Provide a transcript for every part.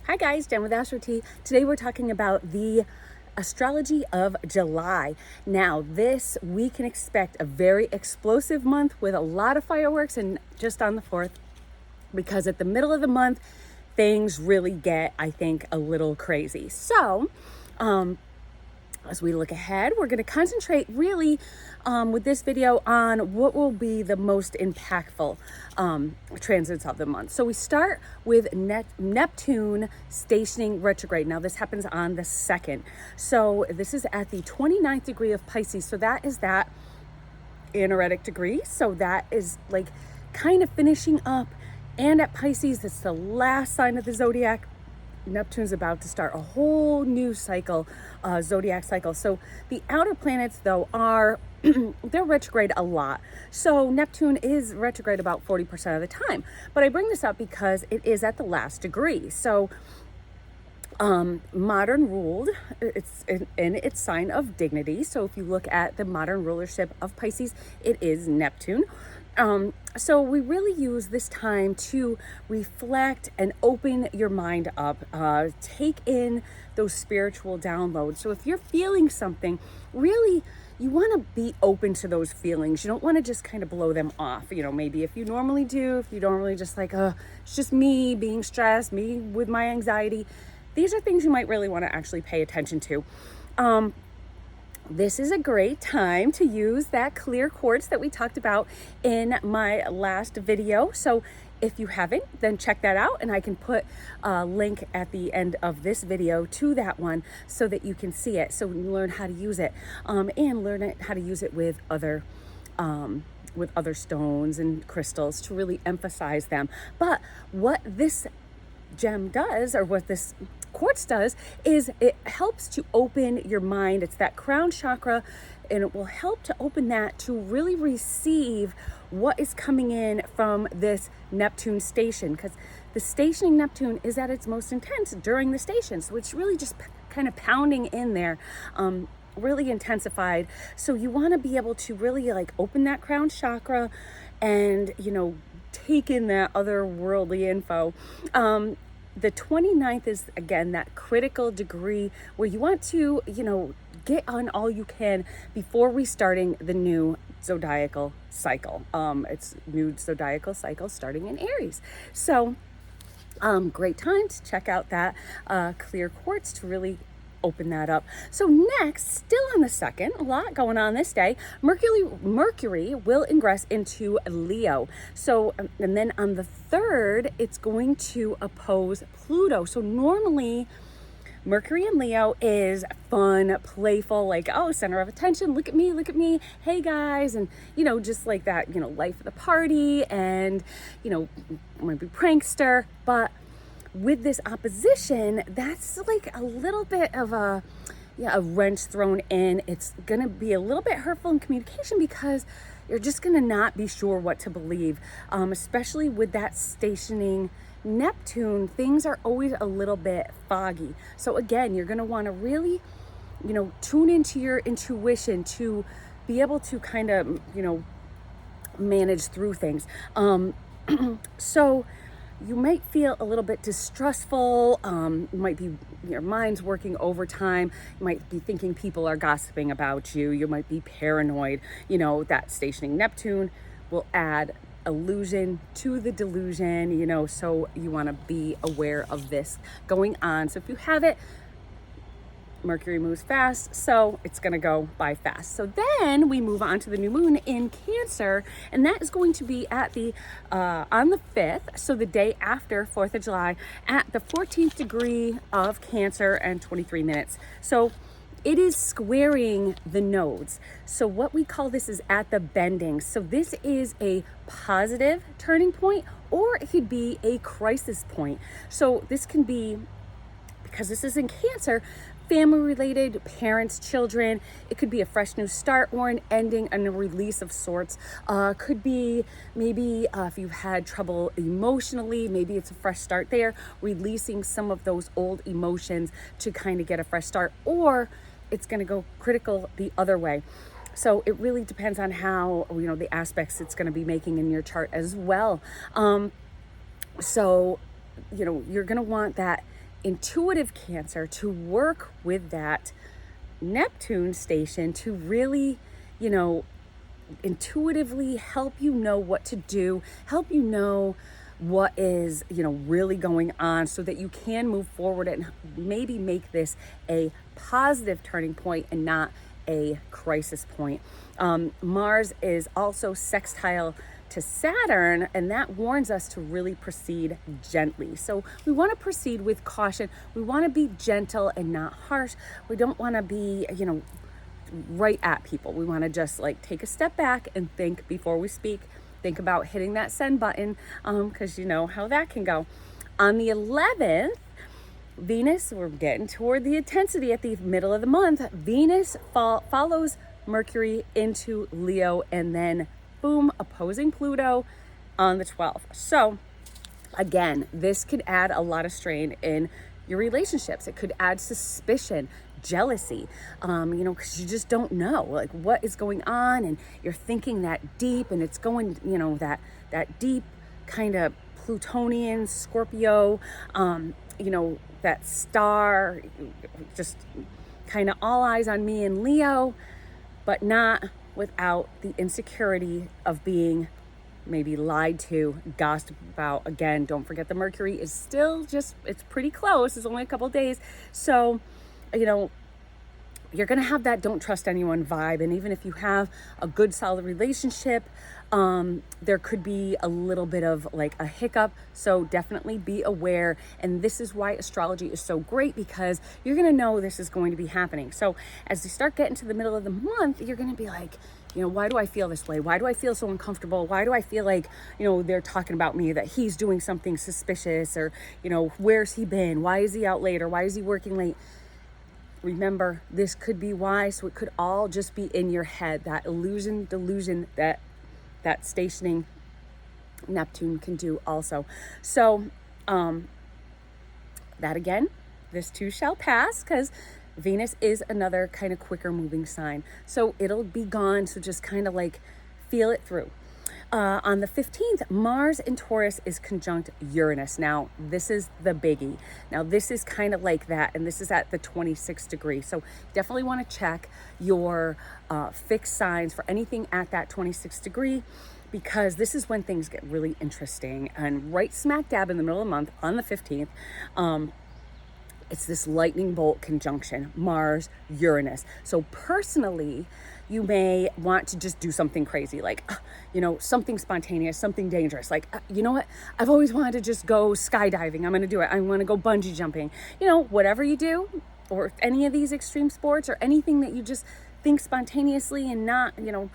Hi guys, Jen with Astrology. Today we're talking about the astrology of July. Now this, we can expect a very explosive month with a lot of fireworks, and just on the 4th, because at the middle of the month, things really get, I think, a little crazy. So, as we look ahead, we're going to concentrate really with this video on what will be the most impactful transits of the month. So we start with Neptune stationing retrograde. Now this happens on the 2nd. So this is at the 29th degree of Pisces. So that is that anaretic degree. So that is like kind of finishing up. And at Pisces, it's the last sign of the zodiac. Neptune's about to start a whole new cycle, zodiac cycle. So the outer planets, though, are they're retrograde a lot. So Neptune is retrograde about 40% of the time. But I bring this up because it is at the last degree. So modern ruled, it's in its sign of dignity. So if you look at the modern rulership of Pisces, it is Neptune. So we really use this time to reflect and open your mind up, take in those spiritual downloads. So if you're feeling something, really, you want to be open to those feelings. You don't want to just kind of blow them off. You know, maybe if you normally do, if you don't really just like, it's just me being stressed, me with my anxiety. These are things you might really want to actually pay attention to. This is a great time to use that clear quartz that we talked about in my last video. So if you haven't, then check that out, and I can put a link at the end of this video to that one so that you can see it, so you learn how to use it, and learn how to use it with other stones and crystals to really emphasize them. But what this gem does, or what this quartz does, is it helps to open your mind. It's that crown chakra, and it will help to open that to really receive what is coming in from this Neptune station, because the stationing Neptune is at its most intense during the station. So it's really just kind of pounding in there, really intensified. So you want to be able to really like open that crown chakra and, you know, take in that otherworldly info. The 29th is, again, that critical degree where you want to, you know, get on all you can before restarting the new zodiacal cycle. It's new zodiacal cycle starting in Aries. So great time to check out that clear quartz to really open that up. So next, still on the 2nd, a lot going on this day, Mercury will ingress into Leo. So, and then on the 3rd, it's going to oppose Pluto. So normally Mercury in Leo is fun, playful, like, oh, center of attention, look at me, hey guys, and, you know, just like that, you know, life of the party, and, you know, might be prankster. But with this opposition, that's like a little bit of a wrench thrown in. It's gonna be a little bit hurtful in communication because you're just gonna not be sure what to believe, especially with that stationing Neptune. Things are always a little bit foggy. So again, you're gonna want to really, you know, tune into your intuition to be able to kind of, you know, manage through things. So you might feel a little bit distrustful. You might be, your mind's working overtime. You might be thinking people are gossiping about you. You might be paranoid. You know, that stationing Neptune will add illusion to the delusion, you know, so you want to be aware of this going on. So if you have it, Mercury moves fast, so it's going to go by fast. So then we move on to the new moon in Cancer, and that is going to be at the on the 5th, so the day after 4th of July, at the 14th degree of Cancer and 23 minutes. So it is squaring the nodes. So what we call this is at the bending. So this is a positive turning point, or it could be a crisis point. So this can be, because this is in Cancer, family related, parents, children. It could be a fresh new start or an ending and a release of sorts. Could be maybe if you've had trouble emotionally, maybe it's a fresh start there, releasing some of those old emotions to kind of get a fresh start, or it's going to go critical the other way. So it really depends on how, you know, the aspects it's going to be making in your chart as well. So, you know, you're going to want that intuitive Cancer to work with that Neptune station to really, you know, intuitively help you know what to do, help you know what is, you know, really going on so that you can move forward and maybe make this a positive turning point and not a crisis point. Mars is also sextile to Saturn, and that warns us to really proceed gently. So we want to proceed with caution. We want to be gentle and not harsh. We don't want to be, you know, right at people. We want to just like take a step back and think before we speak. Think about hitting that send button, because you know how that can go. On the 11th, Venus, we're getting toward the intensity at the middle of the month. Venus follows Mercury into Leo, and then boom, opposing Pluto on the 12th. So again, this could add a lot of strain in your relationships. It could add suspicion, jealousy, you know, because you just don't know like what is going on, and you're thinking that deep, and it's going, you know, that deep kind of Plutonian Scorpio, you know, that star, just kind of all eyes on me in Leo, but not without the insecurity of being maybe lied to, gossiped about. Again, don't forget the Mercury is still just, it's pretty close. It's only a couple days. So, you know, you're going to have that don't trust anyone vibe. And even if you have a good, solid relationship, there could be a little bit of like a hiccup. So definitely be aware. And this is why astrology is so great, because you're going to know this is going to be happening. So as you start getting to the middle of the month, you're going to be like, you know, why do I feel this way? Why do I feel so uncomfortable? Why do I feel like, you know, they're talking about me, that he's doing something suspicious, or, you know, where's he been? Why is he out late? Or why is he working late? Remember, this could be why. So it could all just be in your head, that illusion, delusion that stationing Neptune can do also. So that again, this too shall pass, because Venus is another kind of quicker moving sign. So it'll be gone. So just kind of like feel it through. On the 15th, Mars in Taurus is conjunct Uranus. Now, this is the biggie. Now, this is kind of like that, and this is at the 26th degree. So definitely want to check your fixed signs for anything at that 26th degree, because this is when things get really interesting. And right smack dab in the middle of the month, on the 15th, it's this lightning bolt conjunction, Mars, Uranus. So personally, you may want to just do something crazy, like, you know, something spontaneous, something dangerous. Like, you know what? I've always wanted to just go skydiving. I'm going to do it. I want to go bungee jumping. You know, whatever you do, or any of these extreme sports, or anything that you just think spontaneously and not, you know,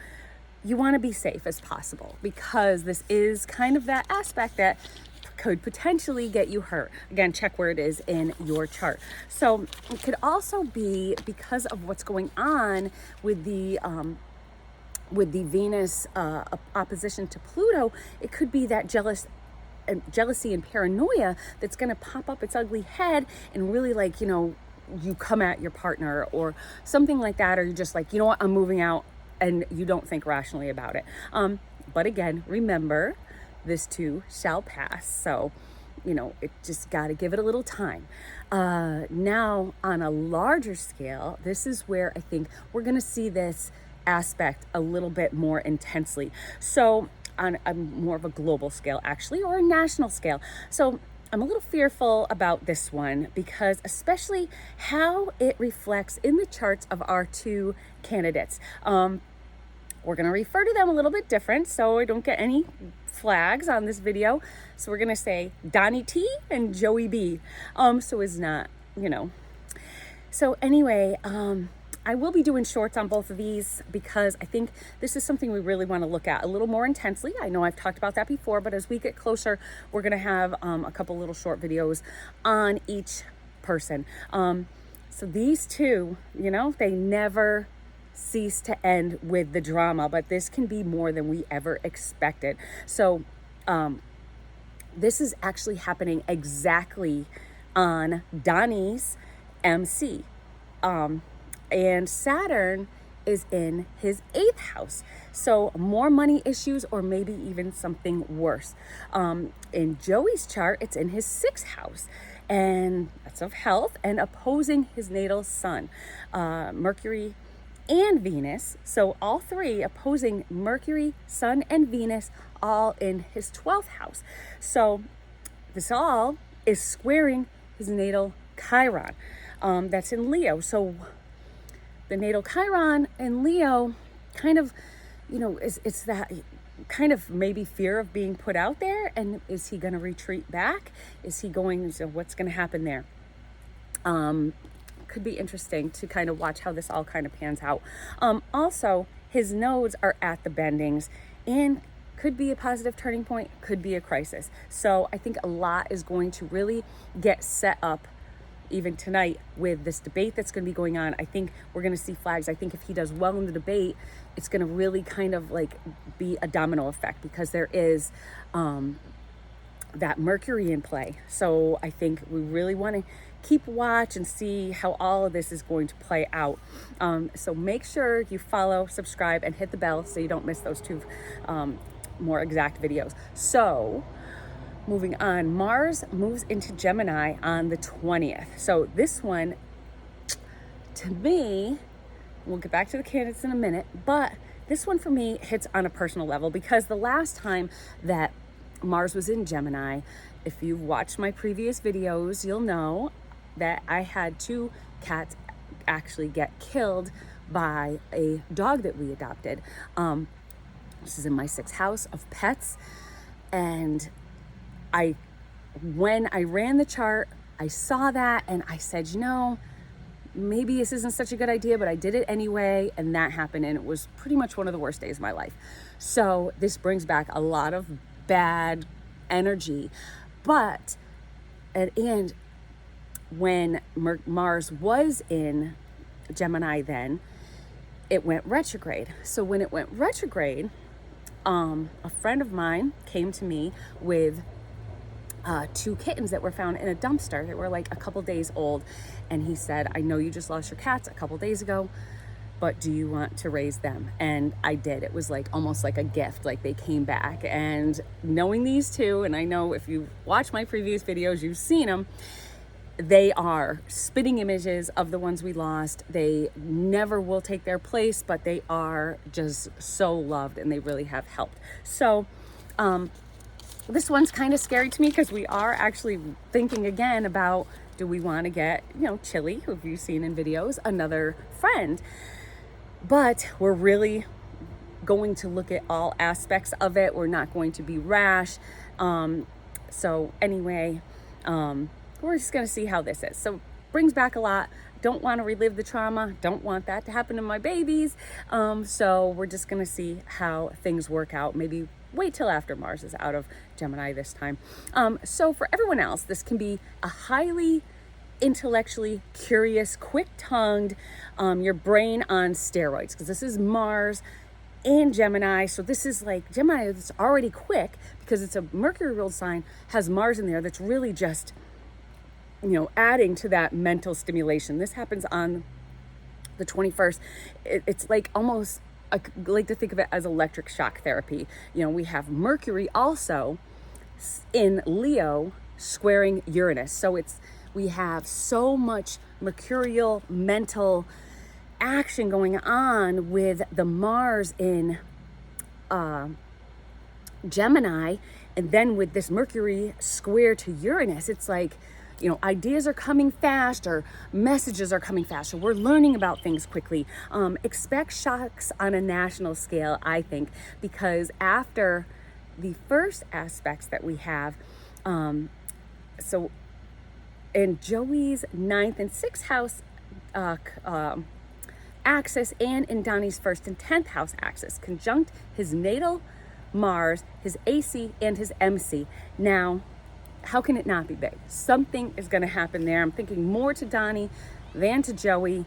you want to be safe as possible, because this is kind of that aspect that could potentially get you hurt. Again, check where it is in your chart. So it could also be because of what's going on with the Venus opposition to Pluto. It could be that jealousy and paranoia that's going to pop up its ugly head, and really, like, you know, you come at your partner or something like that, or you're just like, you know what, I'm moving out, and you don't think rationally about it. But again, remember, this too shall pass. So, you know, it just got to give it a little time. Now, on a larger scale, this is where I think we're going to see this aspect a little bit more intensely. So on a more of a global scale, actually, or a national scale. So I'm a little fearful about this one, because especially how it reflects in the charts of our two candidates. We're going to refer to them a little bit different, so I don't get any flags on this video. So we're going to say Donnie T and Joey B. So it's not, you know. So anyway, I will be doing shorts on both of these, because I think this is something we really want to look at a little more intensely. I know I've talked about that before, but as we get closer, we're going to have a couple little short videos on each person. So these two, you know, they never cease to end with the drama, but this can be more than we ever expected. So this is actually happening exactly on Donnie's MC, and Saturn is in his 8th house. So more money issues, or maybe even something worse. In Joey's chart, it's in his 6th house, and that's of health and opposing his natal sun, Mercury and Venus. So all three opposing Mercury, Sun, and Venus, all in his 12th house. So this all is squaring his natal Chiron, that's in Leo. So the natal Chiron in Leo kind of, it's that kind of maybe fear of being put out there. And is he going to retreat back? Is he going, so what's going to happen there? Could be interesting to kind of watch how this all kind of pans out. Also, his nodes are at the bendings, and could be a positive turning point, could be a crisis. So I think a lot is going to really get set up even tonight with this debate that's going to be going on. I think we're going to see flags. I think if he does well in the debate, it's going to really kind of like be a domino effect, because there is that Mercury in play. So I think we really want to keep watch and see how all of this is going to play out. So make sure you follow, subscribe, and hit the bell so you don't miss those two more exact videos. So moving on, Mars moves into Gemini on the 20th. So this one, to me, we'll get back to the candidates in a minute, but this one for me hits on a personal level, because the last time that Mars was in Gemini, if you've watched my previous videos, you'll know that I had 2 cats actually get killed by a dog that we adopted. This is in my 6th house of pets, and when I ran the chart, I saw that and I said, maybe this isn't such a good idea, but I did it anyway, and that happened, and it was pretty much one of the worst days of my life. So this brings back a lot of bad energy, but and when Mars was in Gemini, then it went retrograde. So when it went retrograde, a friend of mine came to me with 2 kittens that were found in a dumpster that were like a couple days old. And he said, I know you just lost your cats a couple days ago, but do you want to raise them? And I did. It was like almost like a gift, like they came back. And knowing these 2, and I know if you watch my previous videos, you've seen them, they are spitting images of the ones we lost. They never will take their place, but they are just so loved, and they really have helped. So this one's kind of scary to me, because we are actually thinking again about, do we want to get, Chili, who you've seen in videos, another friend? But we're really going to look at all aspects of it. We're not going to be rash. So anyway, we're just going to see how this is. So brings back a lot. Don't want to relive the trauma. Don't want that to happen to my babies. So we're just going to see how things work out. Maybe wait till after Mars is out of Gemini this time. So for everyone else, this can be a highly intellectually curious, quick-tongued, your brain on steroids, because this is Mars in Gemini. So this is like Gemini that's already quick, because it's a Mercury ruled sign, has Mars in there that's really just, adding to that mental stimulation. This happens on the 21st. It's like almost, I like to think of it as electric shock therapy. We have Mercury also in Leo squaring Uranus. So we have so much mercurial mental action going on with the Mars in Gemini, and then with this Mercury square to Uranus, it's like, ideas are coming fast, or messages are coming fast, or we're learning about things quickly. Expect shocks on a national scale, I think, because after the first aspects that we have, so in Joey's 9th and 6th house axis, and in Donnie's 1st and 10th house axis, conjunct his natal Mars, his AC, and his MC. Now, how can it not be big? Something is going to happen there. I'm thinking more to Donnie than to Joey.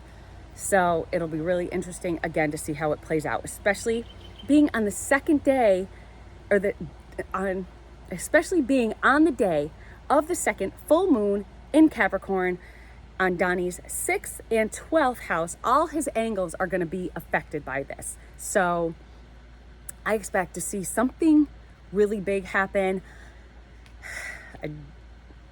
So it'll be really interesting, again, to see how it plays out, especially being on the second day, especially being on the day of the second full moon in Capricorn on Donnie's 6th and 12th house, all his angles are going to be affected by this. So I expect to see something really big happen. I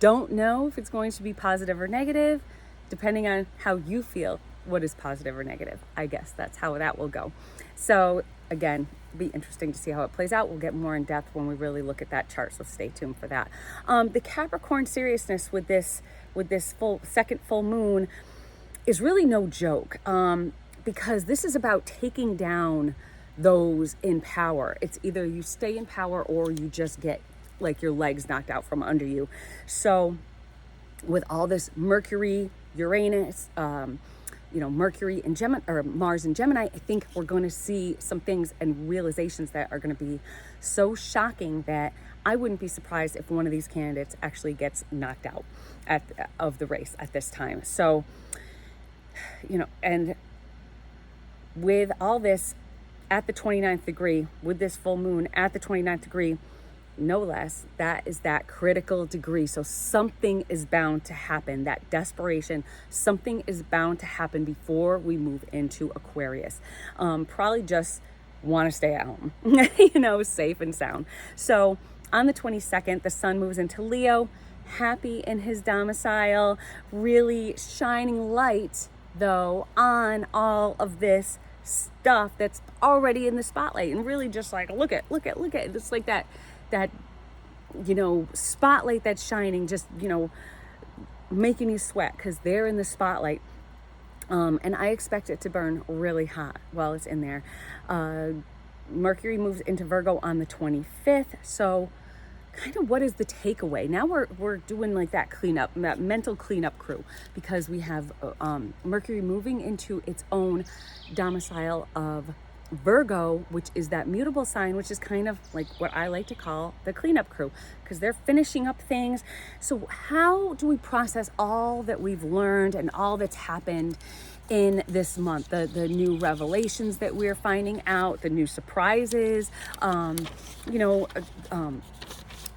don't know if it's going to be positive or negative, depending on how you feel what is positive or negative. I guess that's how that will go. So again, be interesting to see how it plays out. We'll get more in depth when we really look at that chart, so stay tuned for that. The Capricorn seriousness with this second full moon is really no joke, because this is about taking down those in power. It's either you stay in power or you just get like your legs knocked out from under you. So with all this Mercury, Uranus, Mercury and Gemini, or Mars and Gemini, I think we're going to see some things and realizations that are going to be so shocking that I wouldn't be surprised if one of these candidates actually gets knocked out of the race at this time. So, and with all this at the 29th degree, with this full moon at the 29th degree, no less, that is that critical degree. So something is bound to happen, that desperation, something is bound to happen before we move into Aquarius. Probably just want to stay at home, safe and sound. So on the 22nd, the sun moves into Leo, happy in his domicile, really shining light though on all of this stuff that's already in the spotlight, and really just like look at just like that spotlight that's shining, just making you sweat because they're in the spotlight. And I expect it to burn really hot while it's in there. Mercury moves into Virgo on the 25th. So kind of what is the takeaway? Now we're doing like that cleanup, that mental cleanup crew, because we have Mercury moving into its own domicile of Virgo, which is that mutable sign, which is kind of like what I like to call the cleanup crew, because they're finishing up things. So how do we process all that we've learned and all that's happened in this month, the new revelations that we're finding out, the new surprises?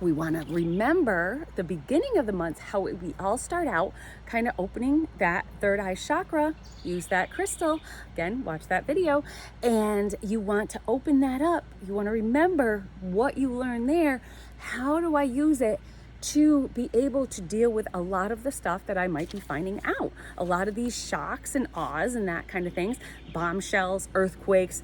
We want to remember the beginning of the month, how we all start out kind of opening that third eye chakra. Use that crystal. Again, watch that video. And you want to open that up. You want to remember what you learned there. How do I use it to be able to deal with a lot of the stuff that I might be finding out? A lot of these shocks and awes and that kind of things, bombshells, earthquakes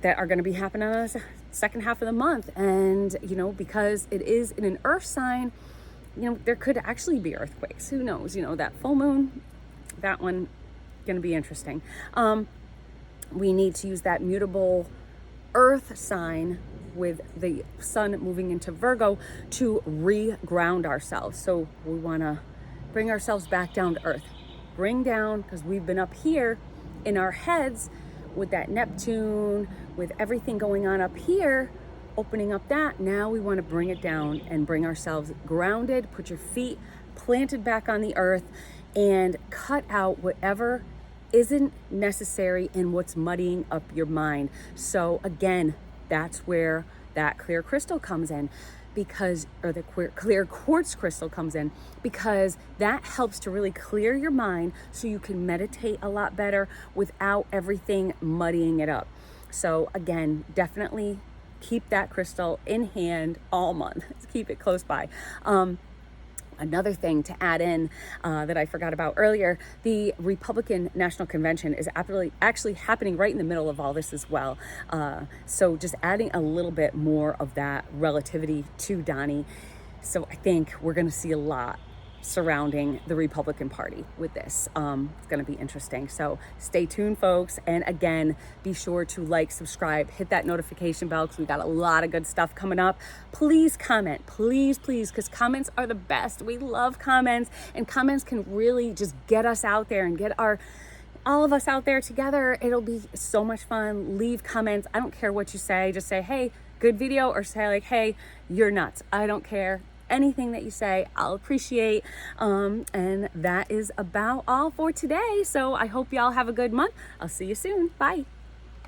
that are going to be happening on the second half of the month. And because it is in an earth sign, there could actually be earthquakes. Who knows? That full moon, that one going to be interesting. We need to use that mutable earth sign with the sun moving into Virgo to re-ground ourselves. So we want to bring ourselves back down to earth. Bring down, because we've been up here in our heads with that Neptune, with everything going on up here, opening up that. Now we want to bring it down and bring ourselves grounded, put your feet planted back on the earth, and cut out whatever isn't necessary and what's muddying up your mind. So again, that's where that clear crystal comes in, or the clear quartz crystal comes in, because that helps to really clear your mind so you can meditate a lot better without everything muddying it up. So again, definitely keep that crystal in hand all month. Keep it close by. Another thing to add in that I forgot about earlier, the Republican National Convention is actually happening right in the middle of all this as well. So just adding a little bit more of that relativity to Donnie. So I think we're going to see a lot surrounding the Republican Party with this. It's going to be interesting. So stay tuned, folks. And again, be sure to like, subscribe, hit that notification bell, because we got a lot of good stuff coming up. Please comment, please, because comments are the best. We love comments, and comments can really just get us out there and get all of us out there together. It'll be so much fun. Leave comments. I don't care what you say. Just say, hey, good video, or say like, hey, you're nuts. I don't care. Anything that you say, I'll appreciate. And that is about all for today. So I hope y'all have a good month. I'll see you soon. Bye.